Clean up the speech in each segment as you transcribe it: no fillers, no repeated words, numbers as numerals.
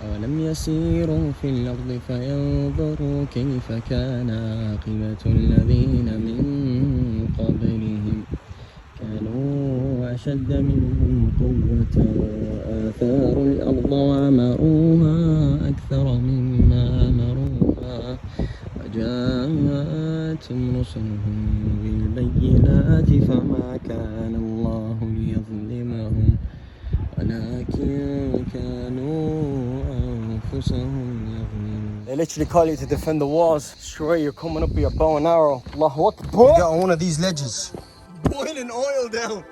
أولم يسيروا في الأرض فينظروا كيف كان عاقبة الذين من قبلهم كانوا أشد منهم قوة وآثاروا الأرض وعمروها أكثر مما عمروها وجاءتهم رسلهم بالبينات فما كان الله ليظلمهم ولكن كانوا أنفسهم يظلمون. They literally call you to defend the walls. Sure, you're coming up with your bow and arrow. Allahu Akbar. You got on one of these ledges. Boiling oil down.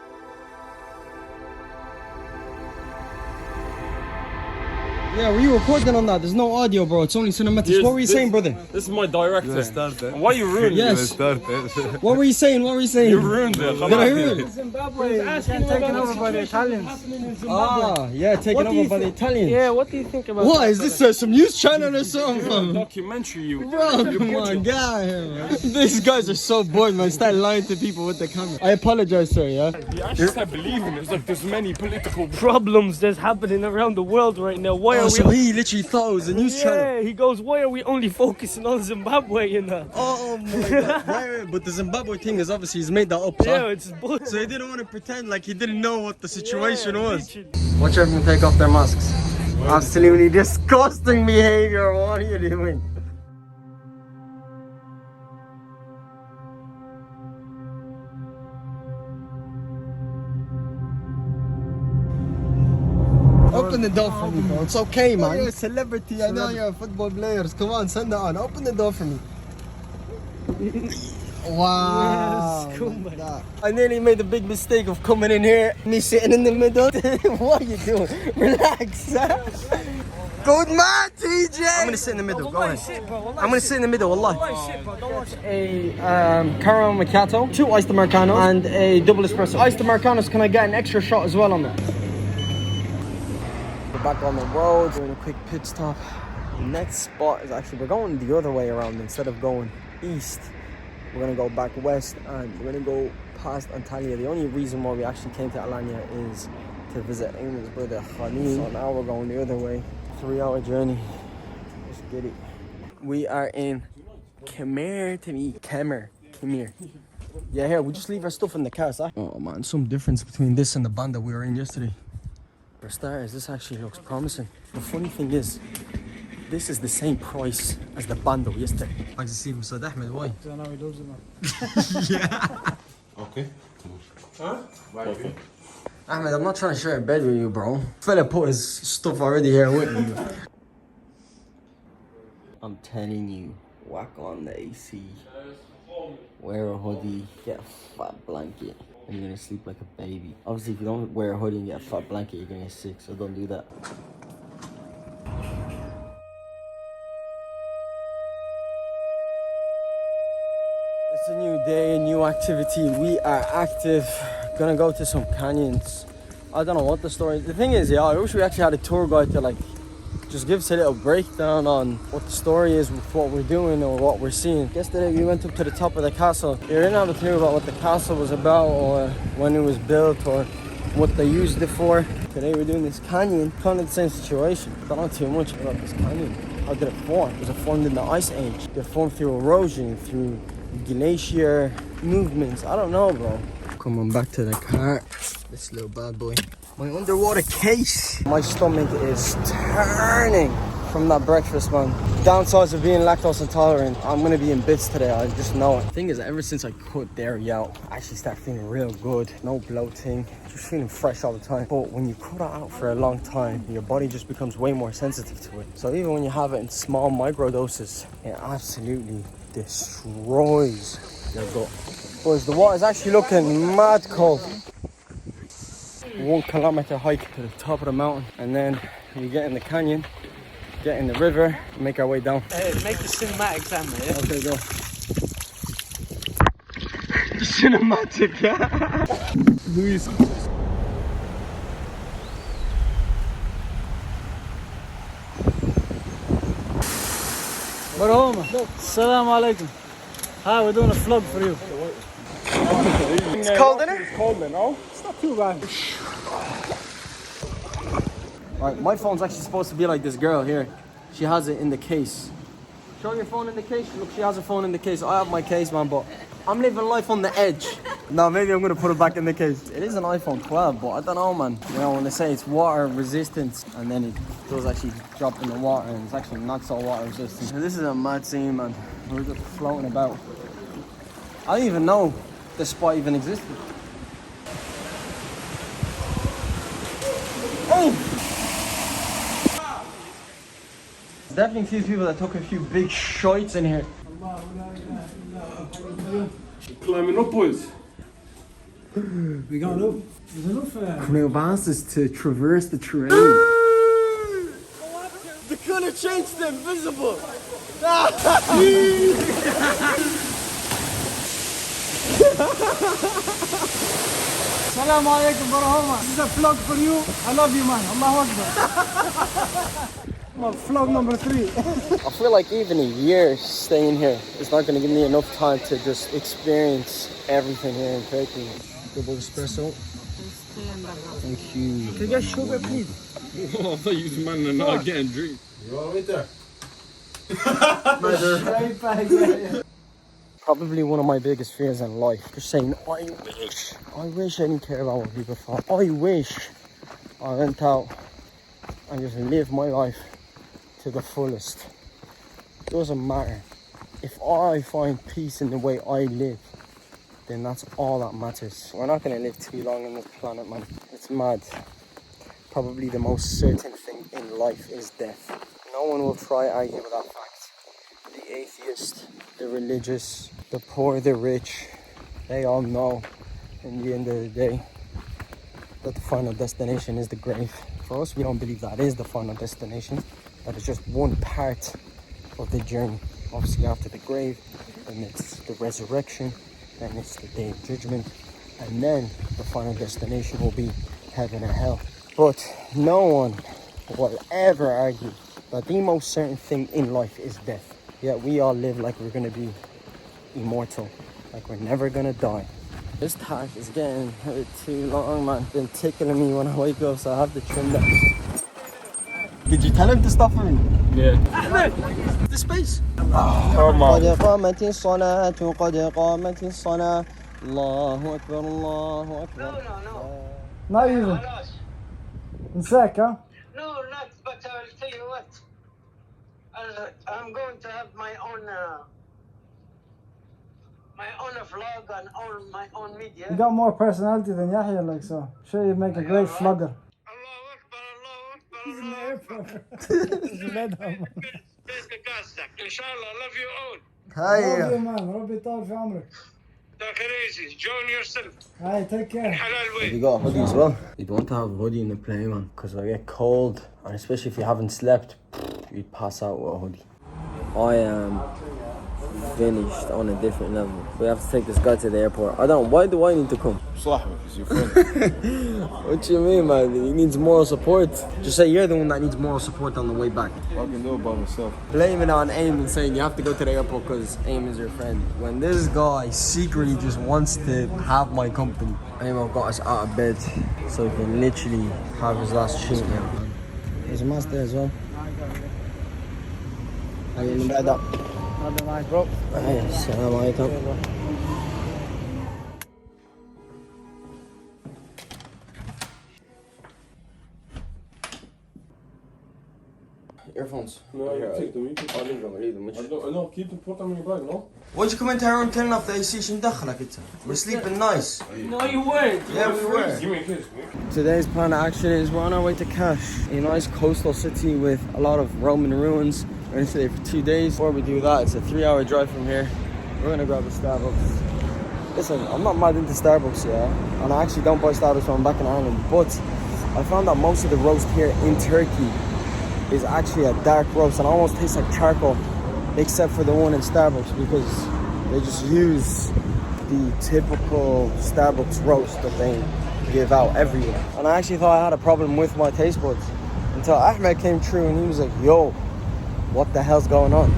Yeah, were you recording on that? There's no audio, bro. It's only cinematics. Yes, what were you saying, brother? This is my director. Why you ruined it? Yes. What were you saying? What were you saying? You ruined it. Did I ruin it? Zimbabwe is taken over by the Italians. Ah, yeah, taken over by the Italians. Yeah, what do you think about what, is this some news channel or something? Documentary, you. Bro, come on, God. These guys are so bored, man. Start lying to people with the camera. I apologize, sir, yeah? You actually start believing it's like there's many political problems that's happening around the world right now. Why are we... So he literally thought it was a news channel. Yeah, he goes, why are we only focusing on Zimbabwe and that? Oh my God. Right, but the Zimbabwe thing is obviously he's made that up. Yeah, it's bullshit. So he didn't want to pretend like he didn't know what the situation was. Watch everyone take off their masks. Absolutely disgusting behavior. What are you doing? Open the door for me, bro. It's okay, man. You're a celebrity. I know you're football players. Come on, send it on. Open the door for me. Wow. Yes, I nearly made the big mistake of coming in here, me sitting in the middle. What are you doing? Relax. Good man, TJ. I'm gonna sit in the middle. Go ahead. I'm gonna sit in the middle. Wallah. A caramel macchiato, 2 iced americanos, and a double espresso. Iced americanos. Can I get an extra shot as well on that? We're back on the road, doing a quick pit stop. The next spot is actually, we're going the other way around. Instead of going east, we're gonna go back west and we're gonna go past Antalya. The only reason why we actually came to Alanya is to visit Ayman's brother Khalil. So now we're going the other way. 3-hour journey. Let's get it. We are in Khmer to me. Khmer. Yeah, here, we just leave our stuff in the car, sir. Oh man, some difference between this and the band that we were in yesterday. For starters, this actually looks promising. The funny thing is, this is the same price as the bando yesterday. Like to see Mr. Ahmed, why? I know he loves it, man. Yeah. Okay. Huh? Okay. Ahmed, I'm not trying to share a bed with you, bro. Fella put his stuff already here with me. I'm telling you, whack on the AC, wear a hoodie, get a fat blanket, and you're gonna sleep like a baby. Obviously, if you don't wear a hoodie and get a fat blanket, you're gonna get sick, so don't do that. It's a new day, a new activity. We are active. Gonna go to some canyons. I don't know what the story is. The thing is, yeah, I wish we actually had a tour guide to like just give us a little breakdown on what the story is with what we're doing or what we're seeing. Yesterday we went up to the top of the castle. We didn't have a clue about what the castle was about or when it was built or what they used it for. Today we're doing this canyon, kind of the same situation. Don't know too much about this canyon. How did it form? Was it formed in the Ice Age? Did it form through erosion, through glacier movements? I don't know, bro. Coming back to the car. This little bad boy. My underwater case. My stomach is turning from that breakfast, man. Downsides of being lactose intolerant. I'm gonna be in bits today, I just know it. The thing is, ever since I cut dairy out, I actually start feeling real good. No bloating, just feeling fresh all the time. But when you cut it out for a long time, your body just becomes way more sensitive to it. So even when you have it in small micro doses, it absolutely destroys your gut. Boys, the water's actually looking mad cold. 1 kilometer hike to the top of the mountain, and then we get in the canyon, get in the river, make our way down. Make the cinematics, man. Okay, go. Cinematic, yeah. Luis. Marhaba. Assalamu alaikum. Hi, we're doing a vlog for you. It's cold in it? It's cold, man. No? It's not too bad. Right, my phone's actually supposed to be like this girl here. She has it in the case. Show your phone in the case. Look, she has her phone in the case. I have my case, man, but I'm living life on the edge. No, maybe I'm gonna put it back in the case. It is an iPhone 12, but I don't know, man. You know, when they say it's water resistant, and then it does actually drop in the water, and it's actually not so water resistant. This is a mad scene, man. We're just floating about. I didn't even know this spot even existed. Oh! There's definitely a few people that took a few big shites in here. Climbing up, boys. We going up. There's enough. We have asked us to traverse the terrain. The colour changed to invisible. Assalamu alaikum, Barahoma. This is a vlog for you. I love you, man. Allahu Akbar. Vlog number 3. I feel like even a year staying here is not going to give me enough time to just experience everything here in Turkey. Double espresso. Thank you. Can you get sugar, please? Oh, I thought you was man and not getting drink. You all right there? Right back, yeah. Probably one of my biggest fears in life. Just saying, I wish I didn't care about what people thought. I wish I went out and just lived my life to the fullest. Doesn't matter. If I find peace in the way I live, then that's all that matters. We're not gonna live too long on this planet, man. It's mad. Probably the most certain thing in life is death. No one will try to argue with that fact. The atheist, the religious, the poor, the rich, they all know in the end of the day that the final destination is the grave. For us, we don't believe that is the final destination. That is just one part of the journey. Obviously after the grave, then it's the resurrection, then it's the day of judgment, and then the final destination will be heaven or hell. But no one will ever argue that the most certain thing in life is death. Yet we all live like we're gonna be immortal, like we're never gonna die. This tack is getting a bit too long, man. It's been tickling me when I wake up, so I have to trim that. Did you tell him to stop for me? Yeah. Ahmed! The space! Come قد on. قامت الصلاة قد قامت الصلاة الله أكبر الله أكبر. Not even. In sec, huh? No, not, but I'll tell you what. I'm going to have my own vlog and my own media. You got more personality than Yahya, like so. Sure, you make a great vlogger. Allahu Akbar, Allahu Akbar, He's in the Allahu Akbar. airport. He's mad, man. Inshallah, love you all. Love you, Hi. man. ربي يطول في عمرك. Take it easy. Join yourself. Hey, take care. Halal way. You got a hoodie as well? You'd want to have a hoodie in the plane, man, because I get cold, and especially if you haven't slept, you'd pass out with a hoodie. I am finished on a different level. We have to take this guy to the airport. I don't know, why do I need to come? صاحبك, is your friend. What you mean, man? He needs moral support. Just say you're the one that needs moral support on the way back. I can do it by myself. Blame it on AIM and saying you have to go to the airport because AIM is your friend. When this guy secretly just wants to have my company. AIM got us out of bed so he can literally have his last shoot now. There's a mask there as well. How you in bed up? Another night, bro. Assalamu alaikum. Earphones. No, you take them. You can- I'll leave them with I you. know, keep them, put them in your bag, no? Why'd you come into our room telling off the AC? We're sleeping nice. No, you weren't. Yeah, we were. Give me a kiss. Today's plan of action is we're on our way to Kash, a nice coastal city with a lot of Roman ruins. We're going to stay for 2 days. Before we do that, it's a 3-hour drive from here. We're going to grab a Starbucks. Listen, I'm not mad into Starbucks, yeah, and I actually don't buy Starbucks when I'm back in Ireland, but I found that most of the roast here in Turkey is actually a dark roast and almost tastes like charcoal, except for the one in Starbucks because they just use the typical Starbucks roast that they give out everywhere. And I actually thought I had a problem with my taste buds until Ahmed came through and he was like, yo, what the hell's going on?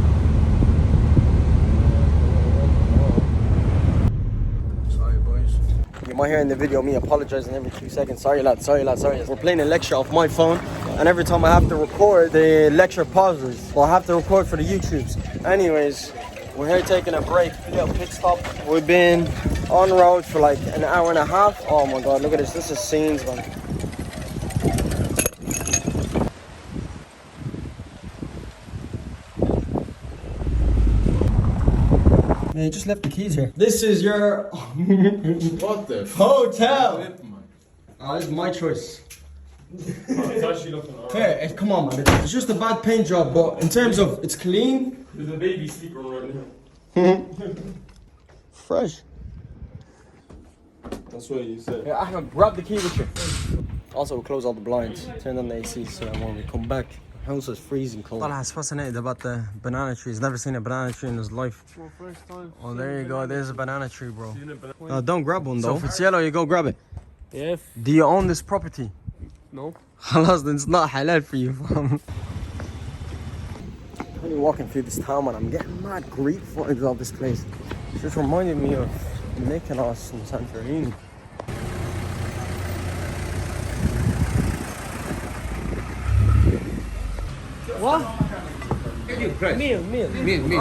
Sorry boys. You might hear in the video me apologizing every 2 seconds. Sorry lad, sorry lad, sorry. We're playing a lecture off my phone, and every time I have to record, the lecture pauses. Well, I have to record for the YouTubes. Anyways, we're here taking a break, a little pit stop. We've been on road for like an hour and a half. Oh my god, look at this. This is scenes, man. Man, you just left the keys here. This is your What the hotel. Oh, this is my choice. It's actually looking alright. Hey, come on, man. It's just a bad paint job, but in terms of it's clean. There's a baby sleeper right now. Fresh. That's what you said. Yeah, Ahmed, grab the key with you. Also, we'll close all the blinds, turn on the AC so that when we come back, the house is freezing cold. Talha's fascinated about the banana tree. He's never seen a banana tree in his life. First time. Oh, there you go. There's a banana tree, bro. No, don't grab one though. So if it's yellow, you go grab it. Yeah. Do you own this property? No. Khalas, then it's not halal for you, fam. When you're walking through this town, man, I'm getting mad Greek vibes of this place. It's just reminded me of Mykonos and Santorini. What? Meal.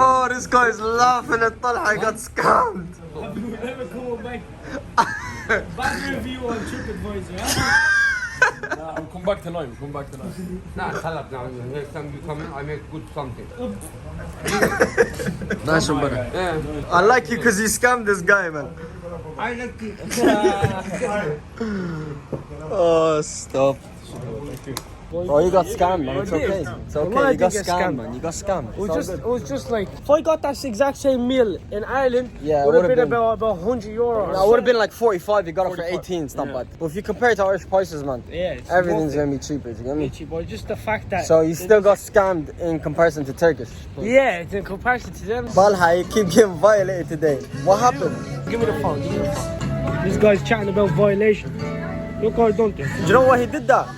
Oh, this guy's laughing at Talha, got scammed. Never come back. Bad review on TripAdvisor, huh? We'll come back tonight. Nah, salad now. Next time you come in, I make good something. Nice one, brother. Yeah. I like you because you scammed this guy, man. I like it. Oh, stop. Bro, you got scammed, man. It's okay. It's okay. You got scammed, man. You got scammed. It was just like, if I got that exact same meal in Ireland, Yeah, it would have been about €100. No, it would have been like 45. You got it for 18. It's not bad. But if you compare it to Irish prices, man, Yeah, it's everything's gonna be cheaper. Do you get me? cheap, but just the fact that. So you still got scammed in comparison to Turkish. Yeah, it's in comparison to them. Talha, you keep getting violated today. What happened? Give me the phone. This guy's chatting about violation. Look how I done this. Do you know why he did that?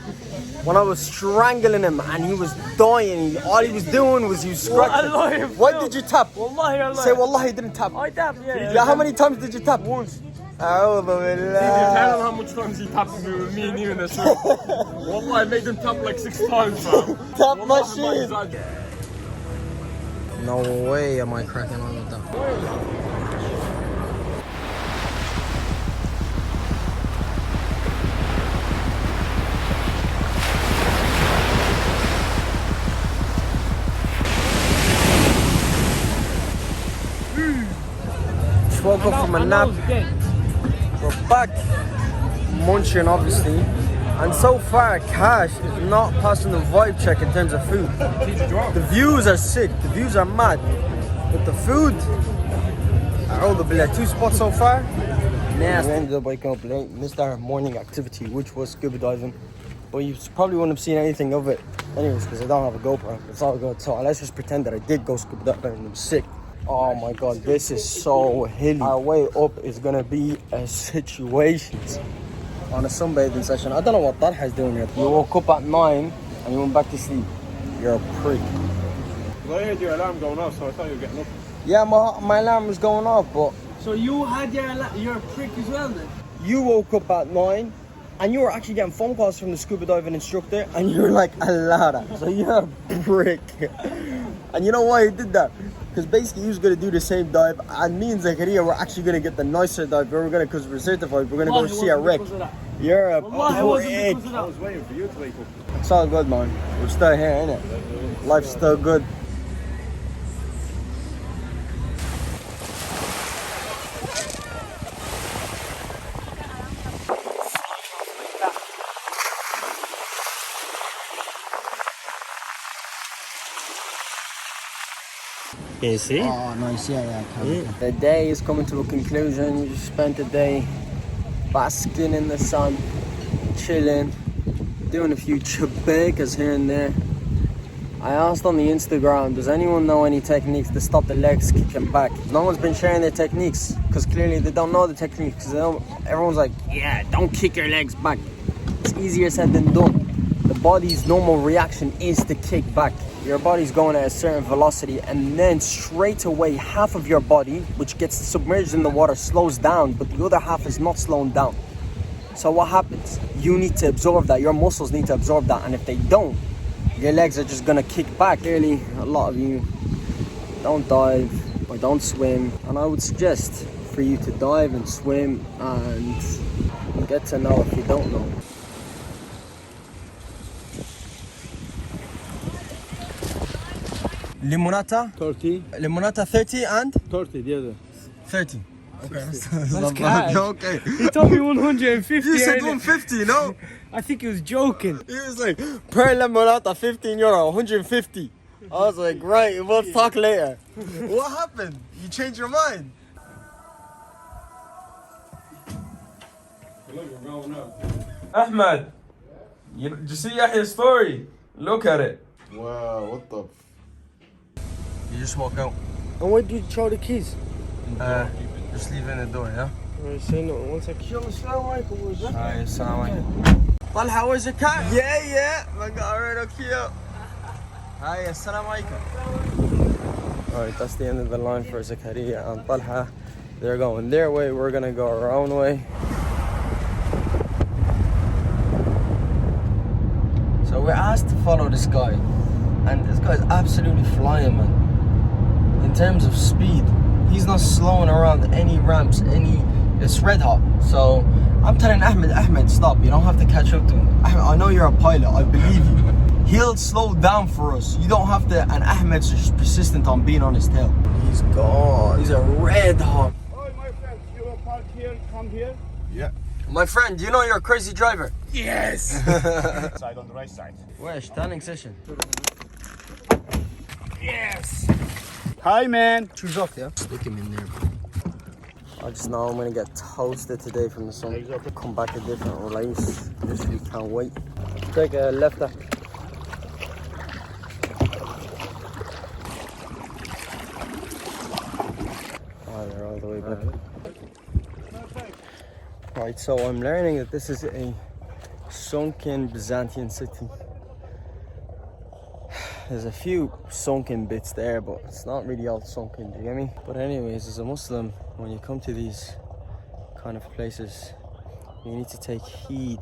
When I was strangling him and he was dying, all he was doing was you scratching. Wallahi, What did you tap? Wallahi, Allah. Say wallahi, he didn't tap. I tapped, yeah. Yeah, how many times did you tap? Once. A'udhu Tell billah. him how much times he tapped me with me and you in this room. Wallah, I made him tap like 6 times, bro. Tap Wallah, machine. I'm not No way am I cracking on with that. Just woke up from a nap. We're back munching, obviously. And so far, Cash is not passing the vibe check in terms of food. The views are sick, the views are mad. But the food, A'udhu billah, 2 spots so far. Nasty. We ended up waking up late, missed our morning activity, which was scuba diving. But you probably wouldn't have seen anything of it anyways, because I don't have a GoPro. It's all good. So let's just pretend that I did go scuba diving and it was sick. Oh my god, this is so hilly. Our way up is gonna be a situation. On a sunbathing session. I don't know what Talha is doing here. You woke up at 9 and you went back to sleep. You're a prick. I heard your alarm going off, so I thought you were getting up. Yeah, my alarm was going off, but So you had your prick as well then? you woke up at 9 and you were actually getting phone calls from the scuba diving instructor and you were like a ladder. So you're a prick. And you know why he did that? Because basically he was going to do the same dive and me and Zakaria were actually going to get the nicer dive. We were going to, because we're certified, we're going to go see a wreck. You're a prick. I was waiting for you to wake up. It's all good, man. We're still here, innit? Life's still good. Can you see? Oh, nice. Yeah. The day is coming to a conclusion. You spent the day basking in the sun, chilling, doing a few chubekas here and there. I asked on the Instagram, does anyone know any techniques to stop the legs kicking back? No one's been sharing their techniques because clearly they don't know the techniques. Everyone's like, yeah, don't kick your legs back. It's easier said than done. The body's normal reaction is to kick back. Your body's going at a certain velocity, and then straight away half of your body, which gets submerged in the water, slows down, but the other half is not slowing down. So what happens? You need to absorb that. Your muscles need to absorb that, and if they don't, your legs are just gonna kick back. Clearly, a lot of you don't dive or don't swim, and I would suggest for you to dive and swim and get to know if you don't know. Limonata? 30. Limonata 30 and? 30 the other. 30. Okay, that's cash. okay. He told me 150. You said earlier. 150, no? I think he was joking. He was like, per limonata, 15 euro, 150. I was like, right, we'll talk later. What happened? You changed your mind? Ahmed, did you see Yahya's story? Look at it. Wow, what the? You just walk out. And where did you throw the keys? Just leave it in the door, yeah? Say no, one second. Hi, assalamu alaikum. Talha, where's your cat? Yeah. I got already cute. Hi, assalamu alaikum. Alright, that's the end of the line for Zakaria and Talha. They're going their way, we're gonna go our own way. So we're asked to follow this guy, and this guy's absolutely flying, man. In terms of speed, he's not slowing around any ramps, it's red hot. So I'm telling Ahmed, stop, you don't have to catch up to him. Ahmed, I know you're a pilot, I believe you. He'll slow down for us, you don't have to, and Ahmed's just persistent on being on his tail. He's gone, he's a red hot. Oh, my friend, you will park here, come here. Yeah. My friend, you know you're a crazy driver. Yes! Side on the right side. Where? Standing session. Yes! Hi, man. Choose off, yeah? Stick him in there. I just know I'm gonna get toasted today from the sun. Come back a different release. Literally can't wait. Take a left up. Oh, they're all the way back. Right, so I'm learning that this is a sunken Byzantine city. There's a few sunken bits there, but it's not really all sunken, do you get me? But anyways, as a Muslim, when you come to these kind of places, you need to take heed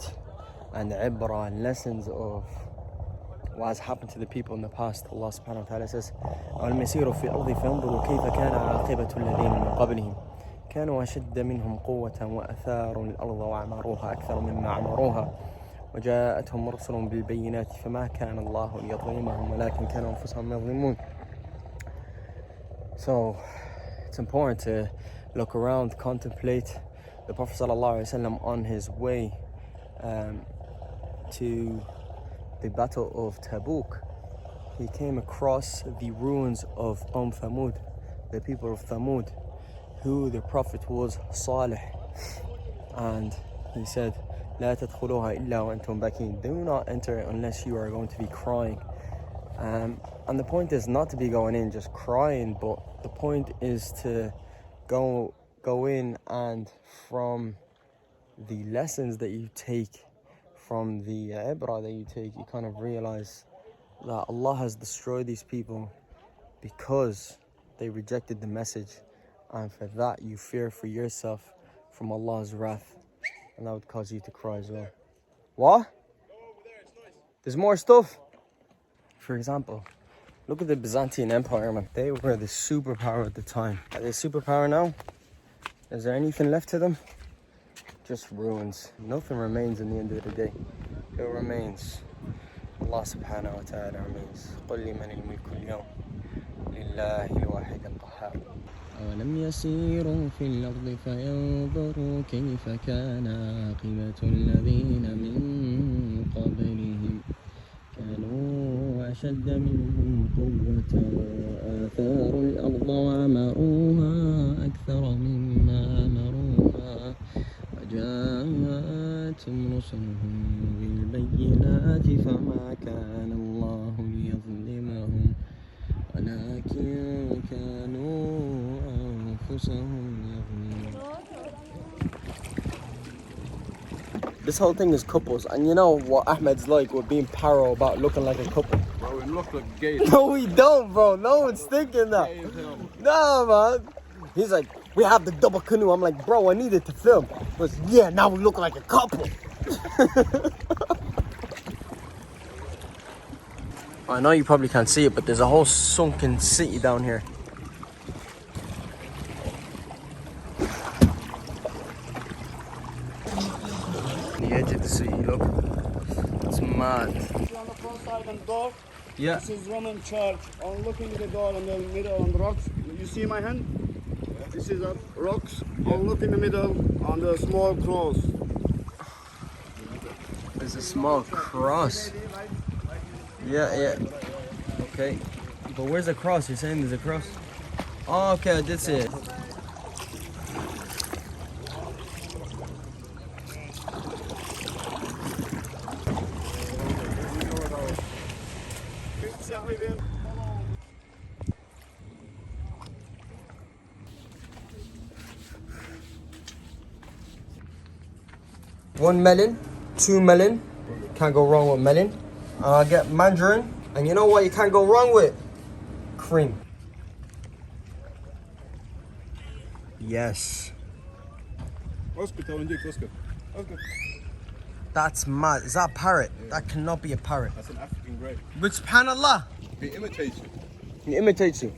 and ibrah and lessons of what has happened to the people in the past. Allah subhanahu wa ta'ala says, أَوَلَمْ يَسِيرُوا فِي الْأَرْضِ فَيَنْظُرُوا كَيْفَ كَانَ عَاقِبَةُ الَّذِينَ مِنْ قَبْلِهِمْ كانوا أشد منهم قوة وأثاروا الأرض وعمروها أكثر مما عمروها وجاءتهم رسلهم بالبينات فما كان الله ليظلمهم ولكن كانوا أنفسهم يظلمون. So it's important to look around, contemplate. The Prophet ﷺ on his way to the Battle of Tabuk, he came across the ruins of Thamud, the people of Thamud, who the Prophet was Salih, and he said, لا تدخلوها إلا وأنتم باكين. Do not enter unless you are going to be crying. And the point is not to be going in just crying, but the point is to go in, and from the lessons that you take, from the ibrah that you take, you kind of realize that Allah has destroyed these people because they rejected the message. And for that, you fear for yourself from Allah's wrath, and that would cause you to cry as well. What? There's more stuff. For example, look at the Byzantine Empire, man. They were the superpower at the time. Are they superpower now? Is there anything left to them? Just ruins. Nothing remains in the end of the day. It remains. Allah subhanahu wa ta'ala remains. قُلْ لِمَنِ الْمُلْكُ الْيَوْمِ لِلَّهِ الْوَاحِدِ الْقَهَّارِ. أولم يسيروا في الأرض فينظروا كيف كان عاقبة الذين من قبلهم كانوا أشد منهم قوة وآثاروا الأرض وعمروها أكثر مما عمروها وجاءتهم رسلهم بالبينات فما كان الله ليظلمهم ولكن كانوا أنفسهم يظلمون. This whole thing is couples, and you know what Ahmed's like with being paro about looking like a couple. Bro, we look like gay. No, we don't, bro. No one's thinking that. Nah, man. He's like, we have the double canoe. I'm like, bro, I needed to film. But yeah, now we look like a couple. I know you probably can't see it, but there's a whole sunken city down here. The edge of the city, look. It's mad. On the front side and door. Yeah. This is Roman church. I'm looking at the door in the middle on the rocks. You see my hand? This is rocks. I'm looking in the middle on the small cross. There's a small cross. Yeah. Okay. But where's the cross? You're saying there's a cross? Oh, okay, I did see it. One melon, 2 melon. Can't go wrong with melon. Get mandarin. And you know what you can't go wrong with? Cream. Yes. That's mad. Is that a parrot? Yeah. That cannot be a parrot. That's an African grey. But subhanallah. He imitates you. He imitates you.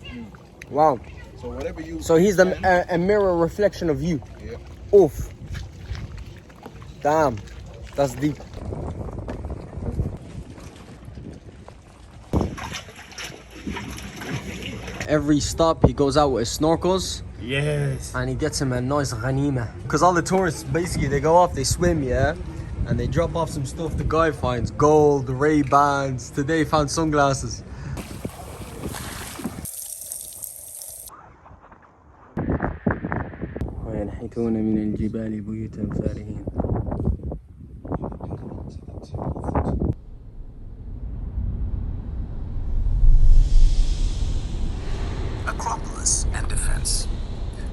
Wow. So whatever you... So he's a mirror reflection of you. Yeah. Oof. Damn. That's deep. Every stop he goes out with his snorkels. Yes. And he gets him a nice ghanima. Because all the tourists, basically, they go off, they swim, yeah? And they drop off some stuff the guy finds. Gold, Ray-Bans. Today he found sunglasses. وينحتون من الجبال بيوتا فارهين. Acropolis and defense.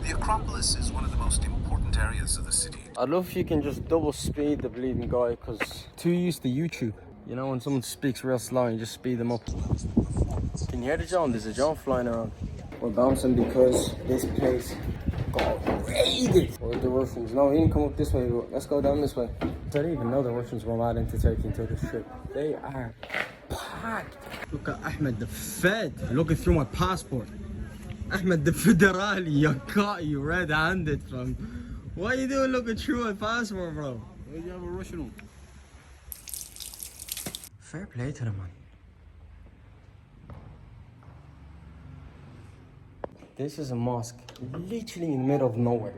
The Acropolis is one of the most important areas of the city. I'd love if you can just double speed the bleeding guy, because too used to YouTube. You know, when someone speaks real slow, you just speed them up. Can you hear the drone? There's a drone flying around. We're bouncing because this place got raided. Or the Russians. No, he didn't come up this way, but let's go down this way. I didn't even know the Russians were mad into Turkey until this trip. They are packed. Look at Ahmed the Fed looking through my passport. Ahmed the Federali, you caught you red-handed, fam. What are you doing looking through my passport, bro? Why do you have a Russian one? Fair play to them, man. This is a mosque, literally in the middle of nowhere.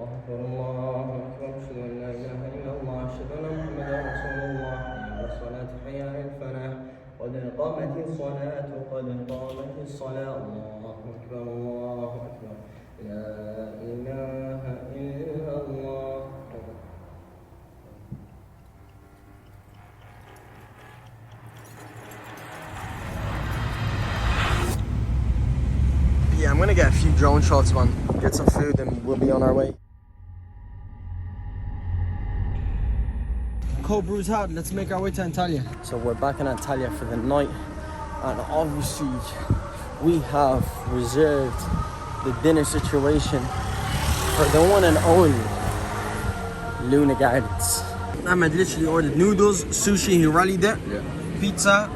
قد قامت الصلاة قد قامت الصلاة الله أكبر الله أكبر لا إله إلا الله. Yeah, I'm gonna get a few drone shots, man. Get some food and we'll be on our way. Cold brews hard, let's make our way to Antalya. So we're back in Antalya for the night, and obviously we have reserved the dinner situation for the one and only Luna Gardens. Ahmed literally ordered noodles, sushi, he rallied it, pizza,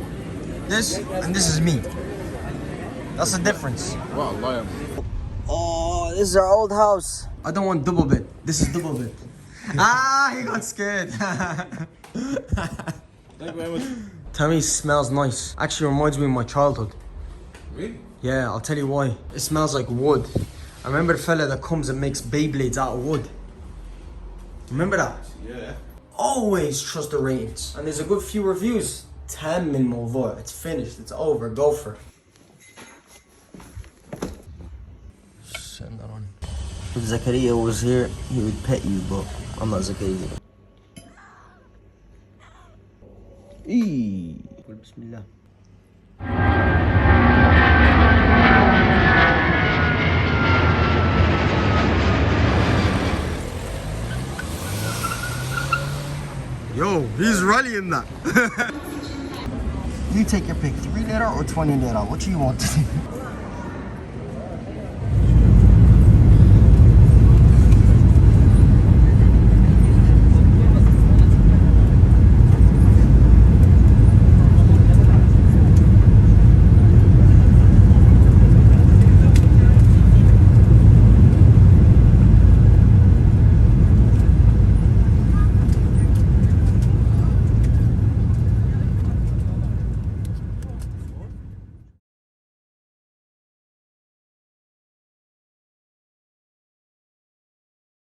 this, and this is me. That's the difference. Wow, lion. Oh, this is our old house. I don't want double bed. This is double bed. Ah, he got scared. Tell me it smells nice. Actually reminds me of my childhood. Really? Yeah, I'll tell you why. It smells like wood. I remember the fella that comes and makes Beyblades out of wood. Remember that? Yeah. Always trust the ratings. And there's a good few reviews. 10 min more. It's finished. It's over. Go for it. Send that on. If Zakaria was here, he would pet you, but I'm not Zakaria. Eee. Bismillah. Yo. He's rallying that. You take your pick, 3 liter or 20 liter. What do you want to do?